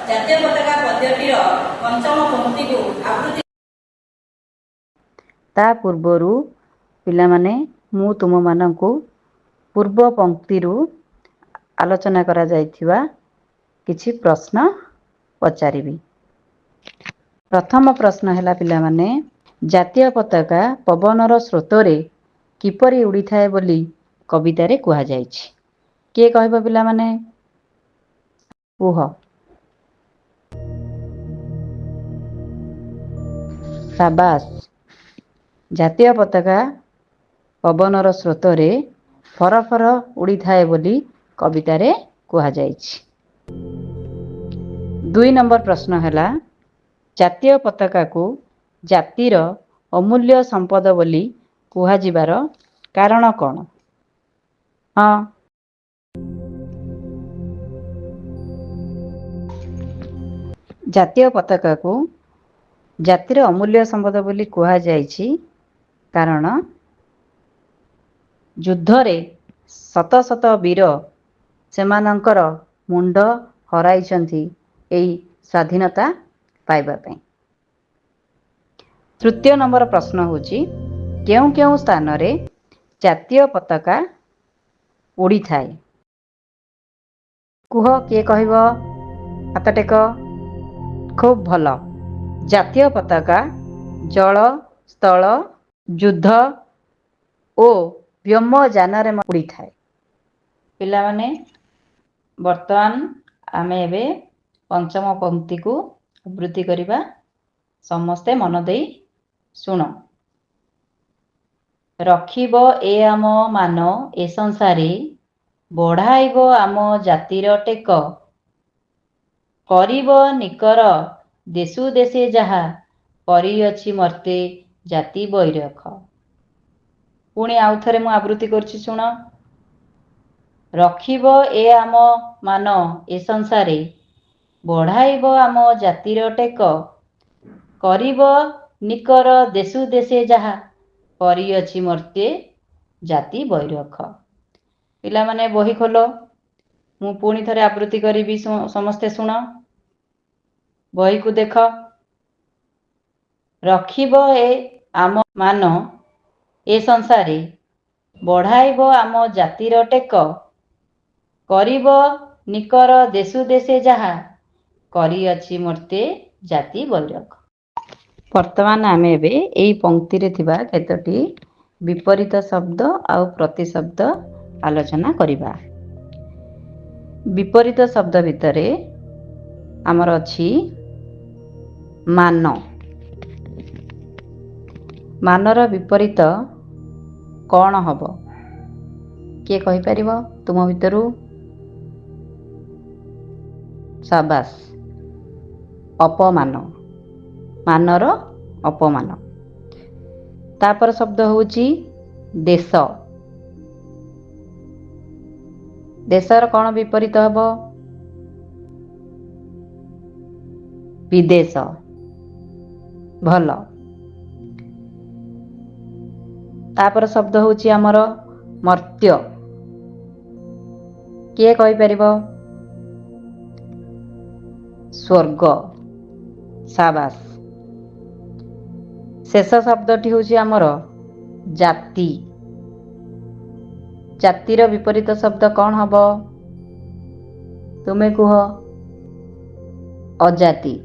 ଜାତୀୟ ପତାକା ପଦ୍ୟଟିର ପଞ୍ଚମ ପଂକ୍ତିକୁ ଆବୃତ୍ତି। ତା ପୂର୍ବରୁ ପିଲାମାନେ ମୁଁ ତୁମମାନଙ୍କୁ ପୂର୍ବ ପଂକ୍ତିରୁ ଆଲୋଚନା କରାଯାଇଥିବା କିଛି ପ୍ରଶ୍ନ ପଚାରିବି। ପ୍ରଥମ ପ୍ରଶ୍ନ ହେଲା ପିଲାମାନେ, ଜାତୀୟ ପତାକା ପବନର ସ୍ରୋତରେ କିପରି ଉଡ଼ିଥାଏ ବୋଲି କବିତାରେ କୁହାଯାଇଛି? କିଏ କହିବ ପିଲାମାନେ? କୁହ। ସାବାସ୍। ଜାତୀୟ ପତାକା ପବନର ସ୍ରୋତରେ ଫରଫର ଉଡ଼ିଥାଏ ବୋଲି କବିତାରେ କୁହାଯାଇଛି। 2 ନମ୍ବର ପ୍ରଶ୍ନ ହେଲା, ଜାତୀୟ ପତାକାକୁ ଜାତିର ଅମୂଲ୍ୟ ସମ୍ପଦ ବୋଲି କୁହାଯିବାର କାରଣ କ'ଣ? ହଁ, ଜାତୀୟ ପତାକାକୁ ଜାତିର ଅମୂଲ୍ୟ ସମ୍ପଦ ବୋଲି କୁହାଯାଇଛି କାରଣ ଯୁଦ୍ଧରେ ଶତ ଶତ ବୀର ସେମାନଙ୍କର ମୁଣ୍ଡ ହରାଇଛନ୍ତି ଏହି ସ୍ୱାଧୀନତା ପାଇବା ପାଇଁ। ତୃତୀୟ ନମ୍ବର ପ୍ରଶ୍ନ ହେଉଛି, କେଉଁ କେଉଁ ସ୍ଥାନରେ ଜାତୀୟ ପତାକା ଉଡ଼ିଥାଏ? କୁହ, କିଏ କହିବ? ହାତ ଟେକ। ଖୁବ୍ ଭଲ। ଜାତୀୟ ପତାକା ଜଳ, ସ୍ଥଳ, ଯୁଦ୍ଧ ଓ ବ୍ୟୋମଯାନରେ ଉଡ଼ିଥାଏ। ପିଲାମାନେ, ବର୍ତ୍ତମାନ ଆମେ ଏବେ ପଞ୍ଚମ ପଂକ୍ତିକୁ ଆବୃତ୍ତି କରିବା। ସମସ୍ତେ ମନ ଦେଇ ଶୁଣ। ରଖିବ ଏ ଆମ ମାନ ଏ ସଂସାରେ, ବଢ଼ାଇବ ଆମ ଜାତିର ଟେକ, କରିବ ନିକର ଦେଶୁ ଦେଶେ ଯାହା, କରିଅଛି ମର୍ତ୍ତେ ଜାତି ବୈରଖ। ପୁଣି ଆଉଥରେ ମୁଁ ଆବୃତ୍ତି କରୁଛି, ଶୁଣ। ରଖିବ ଏ ଆମ ମାନ ଏ ସଂସାରେ, ବଢ଼ାଇବ ଆମ ଜାତିର ଟେକ, କରିବ ନିକର ଦେଶୁ ଦେଶେ ଯାହା, କରିଅଛି ମର୍ତ୍ତେ ଜାତି ବୈରଖ। ପିଲାମାନେ ବହି ଖୋଲ। ମୁଁ ପୁଣି ଥରେ ଆବୃତ୍ତି କରିବି, ସମସ୍ତେ ଶୁଣ। ବହିକୁ ଦେଖ। ରଖିବ ଏ ଆମ ମାନ ଏ ସଂସାରେ, ବଢ଼ାଇବ ଆମ ଜାତିର ଟେକ, କରିବ ନିକର ଦେଶୁ ଦେଶେ ଯାହା, କରିଅଛି ମର୍ତ୍ତେ ଜାତି ବୈରଖ। ବର୍ତ୍ତମାନ ଆମେ ଏବେ ଏହି ପଂକ୍ତିରେ ଥିବା କେତୋଟି ବିପରୀତ ଶବ୍ଦ ଆଉ ପ୍ରତିଶବ୍ଦ ଆଲୋଚନା କରିବା। ବିପରୀତ ଶବ୍ଦ ଭିତରେ ଆମର ଅଛି ମାନ। ମାନର ବିପରୀତ କ'ଣ ହବ? କିଏ କହିପାରିବ ତୁମ ଭିତରୁ? ସାବାସ୍। ଅପମାନ। ମାନର ଅପମାନ। ତାପର ଶବ୍ଦ ହେଉଛି ଦେଶ। ଦେଶର କ'ଣ ବିପରୀତ ହେବ? ବିଦେଶ। ଭଲ। ତାପର ଶବ୍ଦ ହେଉଛି ଆମର ମର୍ତ୍ତ୍ୟ। କିଏ କହିପାରିବ? ସ୍ୱର୍ଗ। ସାବାସ୍। ଶେଷ ଶବ୍ଦଟି ହେଉଛି ଆମର ଜାତି। ଜାତିର ବିପରୀତ ଶବ୍ଦ କ'ଣ ହବ? ତୁମେ କୁହ। ଅଜାତି।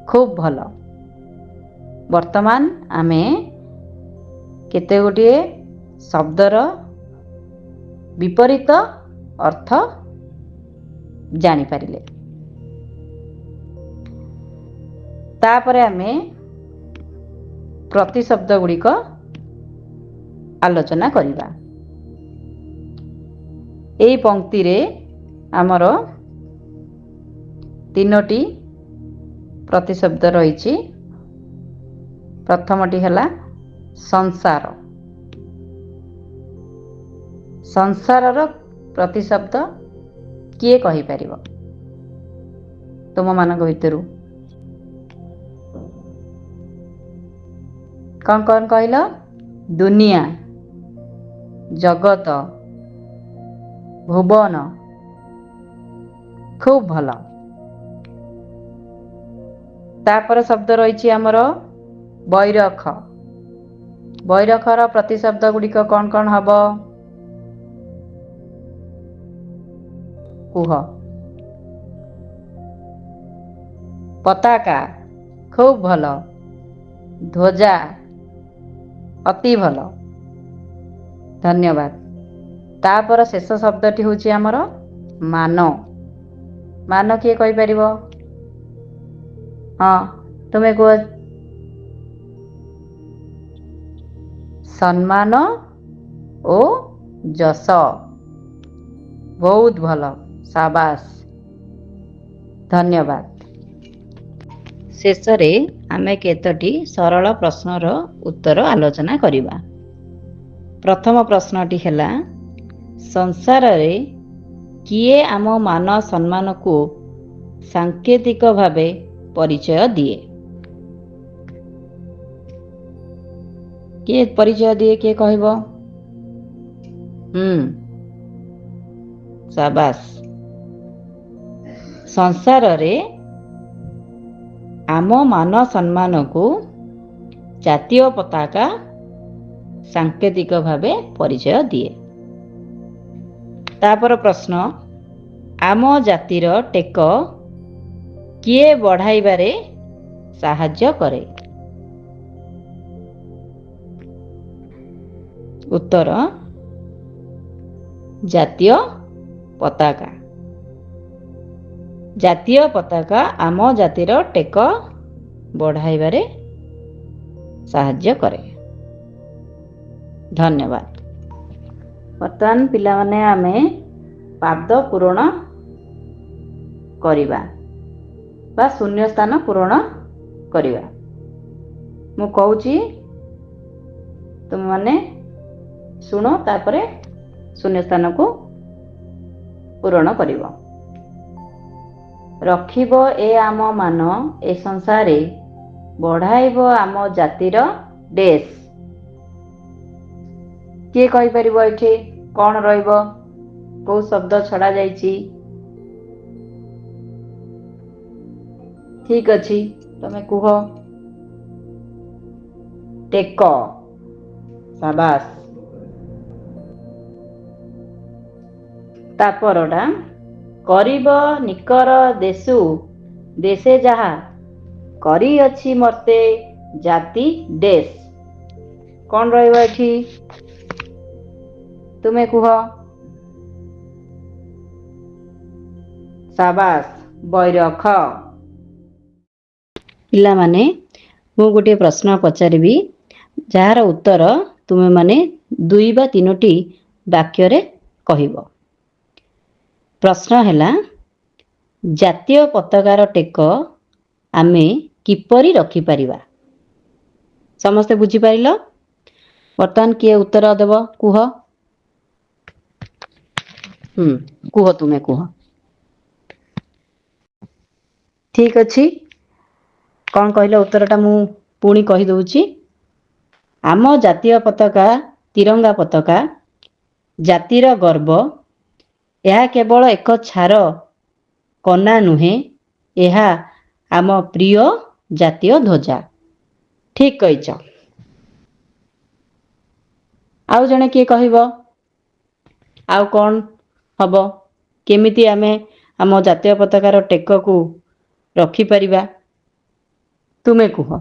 ଖୁବ୍ ଭଲ। ବର୍ତ୍ତମାନ ଆମେ କେତେ ଗୁଡ଼ିଏ ଶବ୍ଦର ବିପରୀତ ଅର୍ଥ ଜାଣିପାରିଲେ। ତାପରେ ଆମେ ପ୍ରତିଶବ୍ଦ ଗୁଡ଼ିକ ଆଲୋଚନା କରିବା। ଏହି ପଂକ୍ତିରେ ଆମର 3ଟି ପ୍ରତିଶବ୍ଦ ରହିଛି। ପ୍ରଥମଟି ହେଲା ସଂସାର। ସଂସାରର ପ୍ରତିଶବ୍ଦ କିଏ କହିପାରିବ ତୁମମାନଙ୍କ ଭିତରୁ? କ'ଣ କ'ଣ କହିଲ? ଦୁନିଆ, ଜଗତ, ଭୁବନ। ଖୁବ୍ ଭଲ। तापर शब्द रही आमर बैरख। बैरखर प्रतिशब्द गुड़िक कौन कौन हम कुह? पताका, खूब भल। ध्वजा, अति भल। धन्यवाद। तापर शेष शब्दटी हूँ आमर मान। मान किए कहि परिबो? हाँ तुम्हें कह। सम्मान ओ जस। बहुत भल, शाबाश, धन्यवाद। शेष रे आमे केतोटी सरल प्रश्नर उत्तर आलोचना करिबा। प्रथम प्रश्नटी हैला, संसार रे किए आम मान सम्मान को सांकेतिक भावे परिचय दिए? किए परिचय दिए किए कहबो? शाबाश। संसार रे आम मान सम्मान को जातीय पताका सांकेतिक भावे परिचय दिए। तापर प्रश्न, आम जातिर टेक किए बढ़ाइबारे साहाय्य करे? उत्तर, जातीय पताका। जातीय पताका आम जातिर टेक बढ़ाइबारे साहाय्य करे। धन्यवाद। वर्तमान पिला माने आमे पाद पूरण करिबा बा शून्य स्थान पूरण करिबा। मु कहूची तुम माने सुनो, तापरे शून्य स्थान को पूरण करिबो। रखिबो ए आम मान ए संसारे, बढ़ाइबो आम जातिर डेस। किए कहि परिबो? एठी कौन रहिबो? को शब्द छड़ा जाइछि? ठीक अछि, तमे कुह। टेक, शाबाश। तापरटा, करिब निकर देशु देशे जहा, करी अछि मर्ते जाति देश। कौन रहिबो एठी? तुमे कुह। शाबाश, बैरख। पिला माने मु गोटे प्रश्न पचारिबी, जार उत्तर तुमे माने 2 बा 3टी वाक्य रे कहिबो। प्रश्न हैला, जातीय पताकार टेक आमे किपरि रखि परिबा? समस्ते बुझी पारिल? वर्तमान किए उत्तर देव कुह? कुह, तुमे कुह। ठीक अछि, कौन कहले उत्तरटा मु पुणी कहि दउची। आम जातीय पताका तिरंगा पताका जातिर गर्व। यह केवल एक छार कना नुहे, यह आम प्रिय जातीय ध्वजा। ठीक कहिच। आउ जने किए कहिबो? आउ कौन हबो? केमिति आमे आम जातीय पताकार टेक को रखि परिबा? तुमे कुह।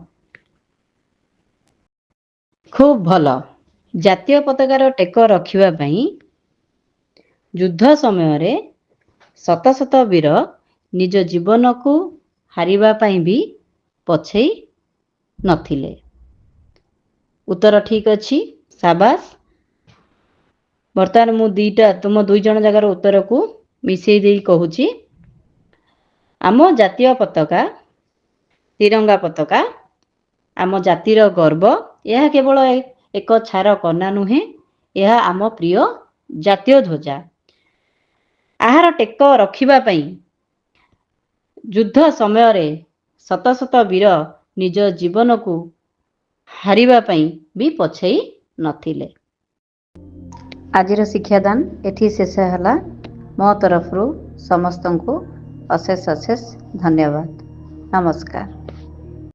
खूब भल। जातीय पताकार टेक रखिबा पई युद्ध समय रे शत शत वीर निज जीवन को हारिबा पई भी पछई नथिले। उत्तर ठीक अछि, शाबाश। वर्तमान मु तुम 2 जन जगार उत्तर को मिसई देई कहूची। आम जातीय पताका तिरंगा पताका आम जातिर गर्व। यह केवल एक छार कना नुहे, यह आम प्रिय जातीय ध्वजा। आहार टेक रखिबा पई युद्ध समय रे शत शत वीर निज जीवन को हारिबा पई भी पछई नथिले। आजिर शिक्षादान एठी शेष हला। मो तरफरु समस्तंको अशेष अशेष धन्यवाद। नमस्कार।